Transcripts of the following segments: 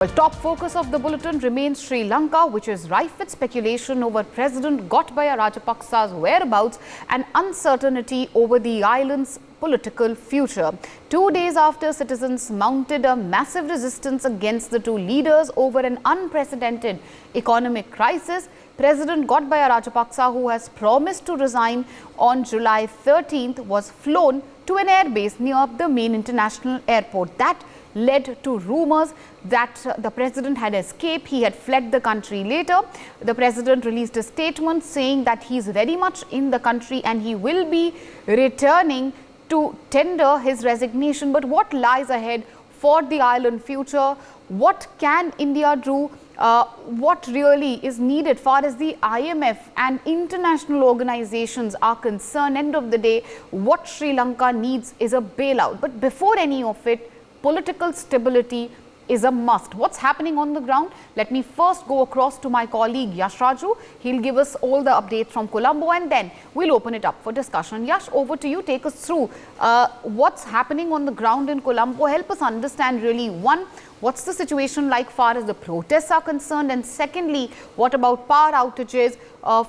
Well, top focus of the bulletin remains Sri Lanka, which is rife with speculation over President Gotabaya Rajapaksa's whereabouts and uncertainty over the island's political future. 2 days after citizens mounted a massive resistance against the two leaders over an unprecedented economic crisis, President Gotabaya Rajapaksa, who has promised to resign on July 13th, was flown to an airbase near the main international airport. That led to rumors that the president had escaped. He had fled the country later. The president released a statement saying that he is very much in the country and he will be returning to tender his resignation. But what lies ahead for the island future? What can India do? What really is needed far as the IMF and international organizations are concerned? End of the day, what Sri Lanka needs is a bailout. But before any of it, political stability is a must. What's happening on the ground? Let me first go across to my colleague Yash Raju. He'll give us all the updates from Colombo and then we'll open it up for discussion. Yash, over to you. Take us through what's happening on the ground in Colombo. Help us understand really, one, what's the situation like far as the protests are concerned, and secondly, what about power outages,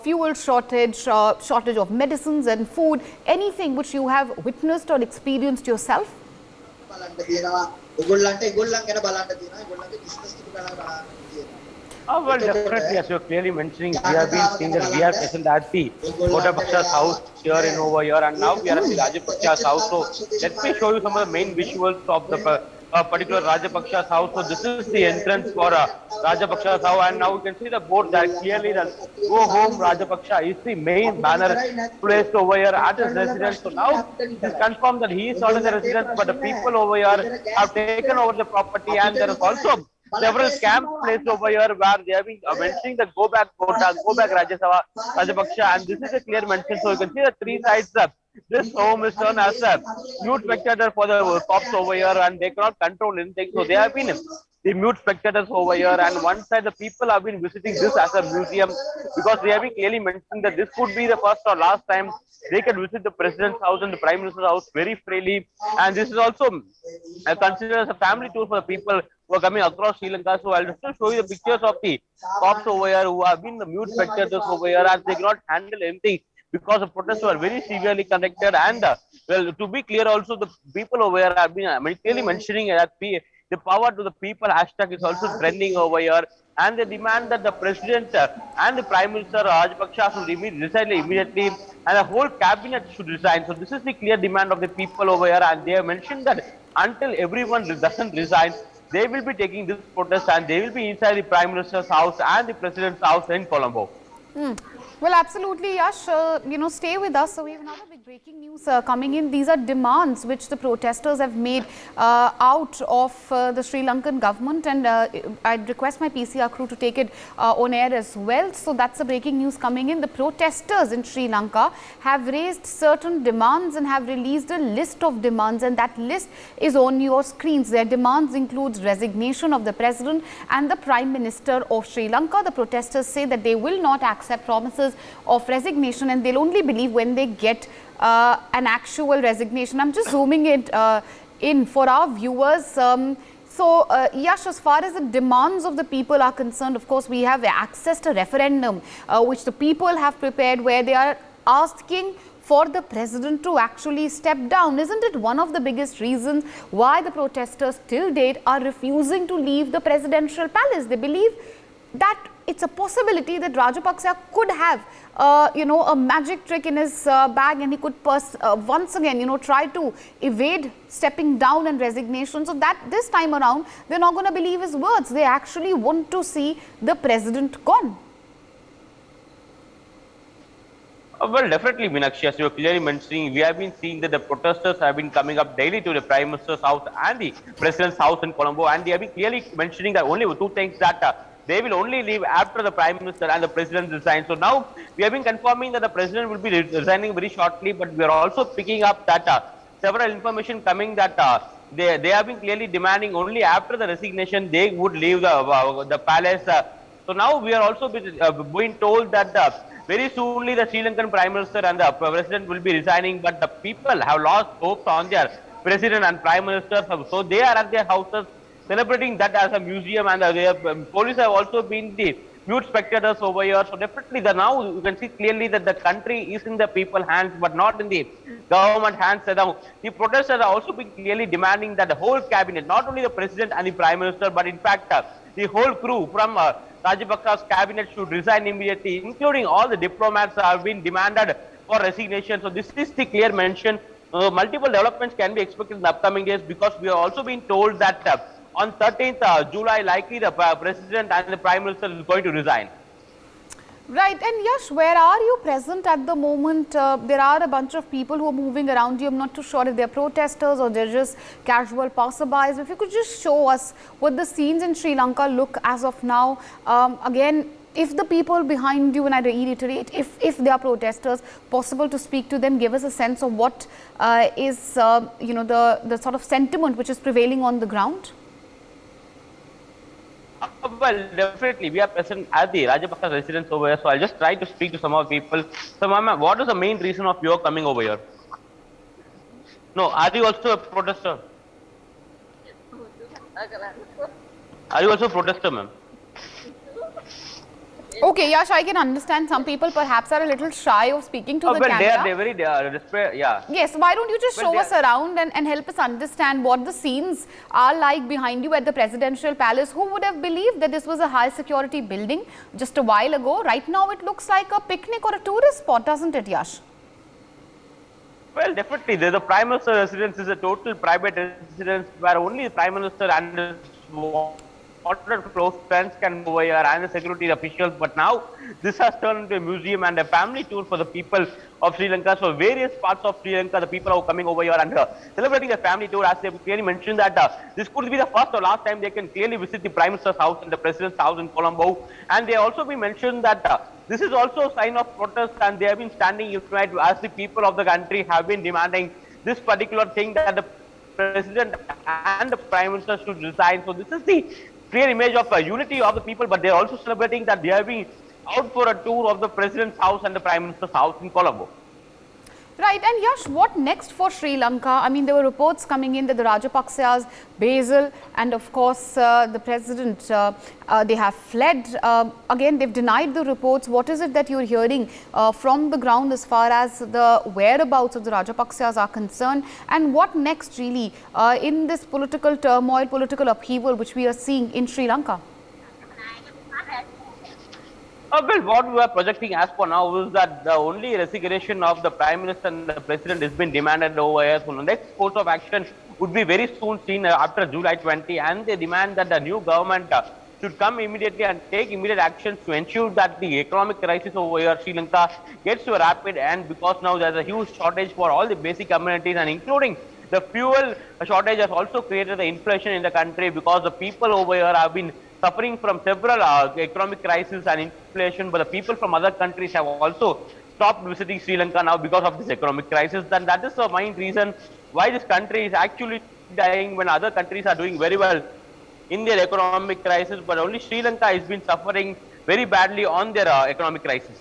fuel shortage, shortage of medicines and food, anything which you have witnessed or experienced yourself? Well, definitely, as you're clearly mentioning, we have been seeing that we are present at the Gotabaksa's house here in over here, and now we are at the Rajapaksa's house. So, let me show you some of the main visuals of the particular Rajapaksa's house. So, this is the entrance for Rajapaksa's house, and now you can see the board that clearly that "Go Home Rajapaksa" is the main banner placed over here at his residence. So, now it is confirmed that he is not in the residence, but the people over here have taken over the property, and there is also several camps placed over here where they have been mentioning the go back Rajapaksa, and this is a clear mention. So you can see the three sides. This home is turned as a mute spectator for the cops over here, and they cannot control anything. So they have been the mute spectators over here, and one side the people have been visiting this as a museum because they have been clearly mentioning that this could be the first or last time they can visit the president's house and the prime minister's house very freely, and this is also considered as a family tour for the people who are coming across Sri Lanka. So I'll just show you the pictures of the cops over here who have been the mute spectators over here, as they cannot handle anything because the protests were very severely conducted. And well, to be clear, also the people over here have been clearly mentioning that the power to the people hashtag is also trending over here, and they demand that the president and the prime minister Rajapaksa should resign immediately, and the whole cabinet should resign. So this is the clear demand of the people over here, and they have mentioned that until everyone doesn't resign, they will be taking this protest and they will be inside the prime minister's house and the president's house in Colombo. Well, absolutely, Yash. Stay with us. So we have another big breaking news coming in. These are demands which the protesters have made out of the Sri Lankan government, and I'd request my PCR crew to take it on air as well. So that's the breaking news coming in. The protesters in Sri Lanka have raised certain demands and have released a list of demands, and that list is on your screens. Their demands include resignation of the president and the prime minister of Sri Lanka. The protesters say that they will not accept promises of resignation, and they'll only believe when they get an actual resignation. I'm just zooming it in for our viewers. Yash, as far as the demands of the people are concerned, of course, we have accessed a referendum which the people have prepared, where they are asking for the president to actually step down. Isn't it one of the biggest reasons why the protesters till date are refusing to leave the presidential palace? They believe that it's a possibility that Rajapaksa could have, a magic trick in his bag, and he could once again, try to evade stepping down and resignation. So that this time around, they're not going to believe his words. They actually want to see the president gone. Well, definitely, Meenakshi, as you were clearly mentioning, we have been seeing that the protesters have been coming up daily to the prime minister's house and the president's house in Colombo, and they have been clearly mentioning that only two things, that they will only leave after the prime minister and the president resign. So now we have been confirming that the president will be resigning very shortly, but we are also picking up that several information coming that they have been clearly demanding only after the resignation they would leave the palace. So now we are also being told that very soonly the Sri Lankan prime minister and the president will be resigning, but the people have lost hopes on their president and prime minister. So they are at their houses celebrating that as a museum, and police have also been the mute spectators over here. So definitely now you can see clearly that the country is in the people hands, but not in the government hands. Now the protesters are also been clearly demanding that the whole cabinet, not only the president and the prime minister, but in fact the whole crew from Rajapaksa's cabinet should resign immediately, including all the diplomats have been demanded for resignation. So this is the clear mention. Multiple developments can be expected in the upcoming days, because we are also being told that on 13th July, likely the president and the prime minister is going to resign. Right. And Yash, where are you present at the moment? There are a bunch of people who are moving around you. I'm not too sure if they're protesters or they're just casual passerbys. If you could just show us what the scenes in Sri Lanka look as of now. Again, if the people behind you, and I reiterate, if they are protesters, possible to speak to them, give us a sense of what is the sort of sentiment which is prevailing on the ground. Well, definitely, we are present at the Rajapaksa residence over here, so I'll just try to speak to some of the people. So, Mama, what is the main reason of your coming over here? No, are you also a protester? Are you also a protester, ma'am? Okay, Yash, I can understand some people perhaps are a little shy of speaking to the camera. They are very, yeah. Yes, why don't you just show us around and help us understand what the scenes are like behind you at the presidential palace. Who would have believed that this was a high security building just a while ago? Right now it looks like a picnic or a tourist spot, doesn't it, Yash? Well, definitely, the Prime Minister residence is a total private residence where only the Prime Minister and his close friends can go over here and the security officials. But now this has turned into a museum and a family tour for the people of Sri Lanka. So various parts of Sri Lanka, the people are coming over here and celebrating a family tour. As they clearly mentioned that this could be the first or last time they can clearly visit the Prime Minister's house and the President's house in Colombo. And they also been mentioned that this is also a sign of protest, and they have been standing united as the people of the country have been demanding this particular thing, that the President and the Prime Minister should resign. So this is the clear image of unity of the people, but they are also celebrating that they are being out for a tour of the President's house and the Prime Minister's house in Colombo. Right. And Yash, what next for Sri Lanka? I mean, there were reports coming in that the Rajapaksas, Basil, and of course the president, they have fled. Again, they've denied the reports. What is it that you're hearing from the ground as far as the whereabouts of the Rajapaksas are concerned? And what next really in this political turmoil, political upheaval which we are seeing in Sri Lanka? Well, what we are projecting as for now is that the only resignation of the Prime Minister and the President has been demanded over here. So the next course of action would be very soon seen after July 20, and they demand that the new government should come immediately and take immediate actions to ensure that the economic crisis over here, Sri Lanka, gets to a rapid end, because now there's a huge shortage for all the basic amenities, and including the fuel shortage has also created the inflation in the country, because the people over here have been suffering from several economic crises and inflation, but the people from other countries have also stopped visiting Sri Lanka now because of this economic crisis. Then that is the main reason why this country is actually dying when other countries are doing very well in their economic crisis, but only Sri Lanka has been suffering very badly on their economic crisis.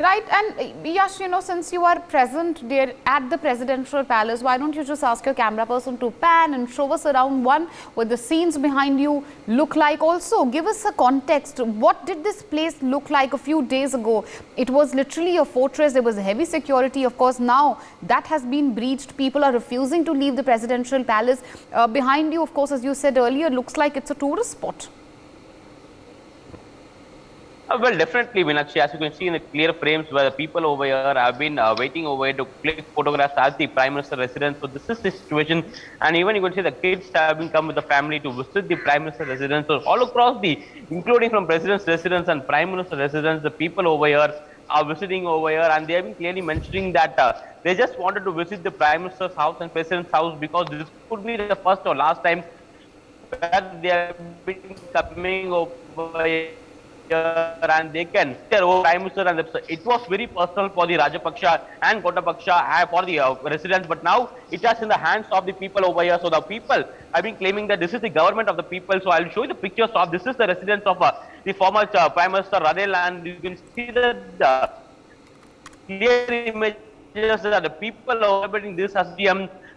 Right. And Yash, since you are present there at the presidential palace, why don't you just ask your camera person to pan and show us around what the scenes behind you look like. Also, give us a context. What did this place look like a few days ago? It was literally a fortress. There was heavy security. Of course, now that has been breached. People are refusing to leave the presidential palace. Behind you, of course, as you said earlier, looks like it's a tourist spot. Well, definitely, Meenakshi, as you can see in the clear frames where the people over here have been waiting over here to click photographs at the Prime Minister residence. So this is the situation, and even you can see the kids have been come with the family to visit the Prime Minister residence. So all across including from President's residence and Prime Minister residence, the people over here are visiting over here, and they have been clearly mentioning that they just wanted to visit the Prime Minister's house and President's house, because this could be the first or last time that they have been coming over here. And they can their own Prime Minister, and it was very personal for the Rajapaksha and Gotapaksha for the residents, but now it is in the hands of the people over here. So the people have been claiming that this is the government of the people. So I'll show you the pictures of this is the residence of the former Prime Minister Radel, and you can see the clear images that the people are celebrating this as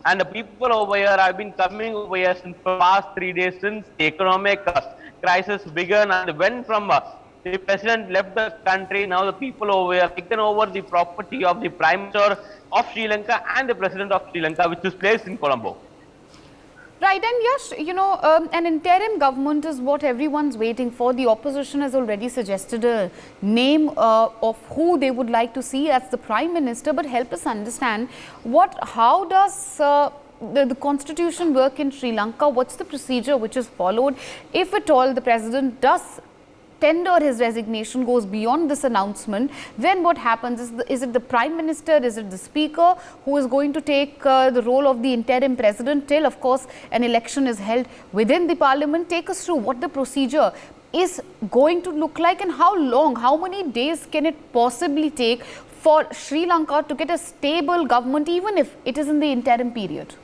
And the people over here have been coming over here since the past 3 days since the economic crisis began, and when from the president left the country, now the people over here taken over the property of the Prime Minister of Sri Lanka and the President of Sri Lanka, which is placed in Colombo. Right, and yes, an interim government is what everyone's waiting for. The opposition has already suggested a name of who they would like to see as the Prime Minister, but help us understand how does the constitution work in Sri Lanka? What's the procedure which is followed? If at all the president does tender his resignation, goes beyond this announcement, then what happens? Is it the Prime Minister, is it the Speaker who is going to take the role of the interim president till, of course, an election is held within the parliament? Take us through what the procedure is going to look like and how long, how many days can it possibly take for Sri Lanka to get a stable government, even if it is in the interim period?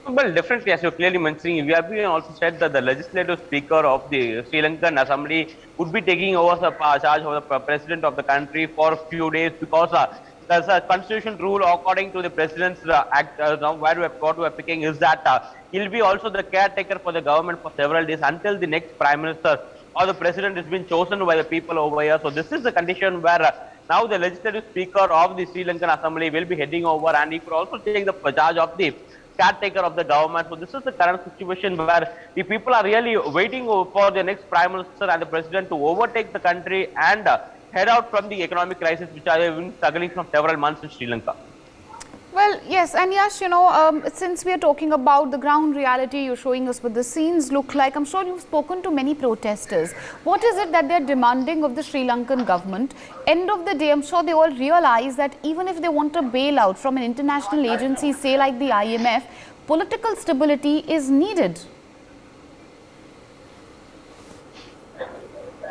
Well, definitely, as you're clearly mentioning, we have been also said that the legislative speaker of the Sri Lankan Assembly would be taking over the charge of the president of the country for a few days, because there's a constitution rule according to the president's act. Now, where we're picking is that he'll be also the caretaker for the government for several days until the next prime minister or the president has been chosen by the people over here. So this is the condition where now the legislative speaker of the Sri Lankan Assembly will be heading over, and he could also take the charge of the caretaker of the government. So this is the current situation where the people are really waiting for the next prime minister and the president to overtake the country and head out from the economic crisis which have been struggling from several months in Sri Lanka. Well, yes, and yes, since we are talking about the ground reality, you're showing us what the scenes look like. I'm sure you've spoken to many protesters. What is it that they're demanding of the Sri Lankan government? End of the day, I'm sure they all realize that even if they want a bailout from an international agency, say like the IMF, political stability is needed.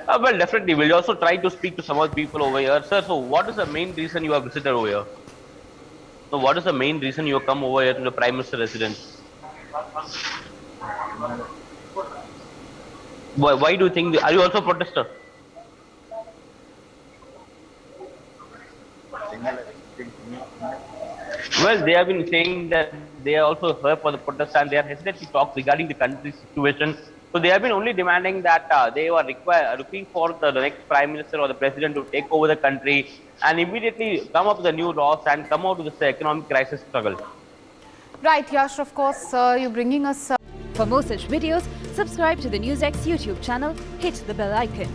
Well, definitely. We'll also try to speak to some of the people over here. Sir, so what is the main reason you have visited over here? So what is the main reason you have come over here to the Prime Minister residence? Why do you think, are you also a protester? Well, they have been saying that they are also here for the protest and they are hesitant to talk regarding the country's situation. So they have been only demanding that they were looking for the next Prime Minister or the President to take over the country and immediately come up with the new laws and come out of this economic crisis struggle. Right, Yash, of course, you're bringing us... For more such videos, subscribe to the NewsX YouTube channel, hit the bell icon.